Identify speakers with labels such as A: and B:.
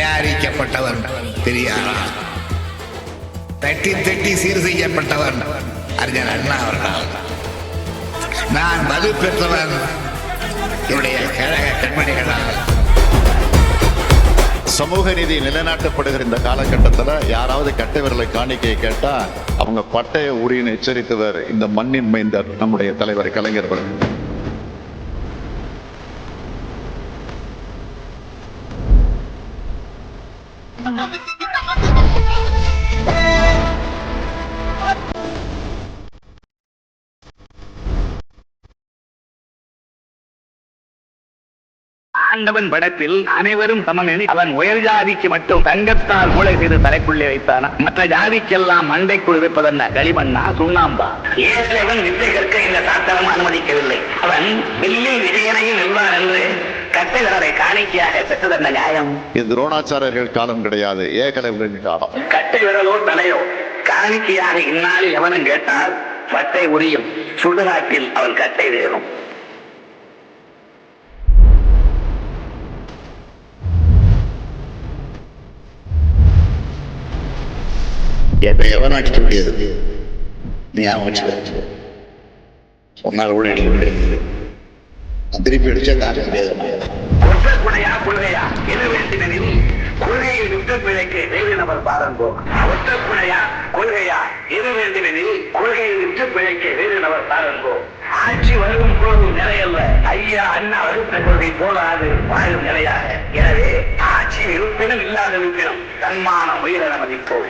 A: தயாரிக்கப்பட்டவர் பெரியாரா, தட்டி தட்டி சீர் செய்யப்பட்டவர் அறிஞர் அண்ணா அவர்கள். நான் மது பெற்றவன் என்னுடைய கழக கண்மணிகளால்.
B: சமூக நீதி நிலைநாட்டப்படுகிற இந்த காலகட்டத்தில் யாராவது கட்டை விரலை காணிக்கையை கேட்டா அவங்க பட்டைய உரின்னு எச்சரித்தவர் இந்த மண்ணின் மைந்தர் நம்முடைய தலைவர் கலைஞர் அவர்கள்.
C: ஆண்டவன் படத்தில் அனைவரும் சமம் என அவன் உயர் ஜாதிக்கு மட்டும் தங்கத்தால் மூளை செய்து தலைக்குள்ளே வைத்தானா? மற்ற ஜாதிக்கெல்லாம் மண்டைக்குள் வைப்பதென்ன? களிமண்ணா, சுண்ணாம்பா? ஏற்கனவே வித்தை கற்க இந்த சாஸ்திரம் அனுமதிக்கவில்லை. அவன் வெள்ளி விஜயனையும் வெல்வார் என்று கட்டைகளை காணிக்கையாக பெற்றதென்ன நியாயம்?
B: இது துரோணாச்சாரியர்கள் காலம் கிடையாது, ஏகலைவரின் காலம்.
C: கட்டை விரலோ தலையோ காணிக்கையாக இந்நாளில் எவனும் கேட்டால் பட்டை உரியும், சுடுகாட்டில் அவன் கட்டை வேறும்.
D: எவன் அடிக்க முடியாது, நீ வச்சு சொன்னால் கூட அடிக்க முடியாது. திருப்பி அடிச்சா தாக்க முடியாது.
C: ஒற்றக்குடையா கொள்கையா எது வேண்டினில் கொள்கையில் விட்டு பிழைக்கு வேறு நபர் பாருங்கோ. ஒற்றக்குடையா கொள்கையா எது வேண்டினில் கொள்கையில் விட்டு பிழைக்கு வேறு நபர் பாருங்கோ. ஆட்சி வரும் போதும் நிலையல்ல, ஐயா அண்ணா வகுத்த கொள்கை போதாது வாழும் நிலையாக. எனவே ஆட்சி இருப்பினும் இல்லாத இருப்பினும் தன்மான உயிரை மதிப்போம்.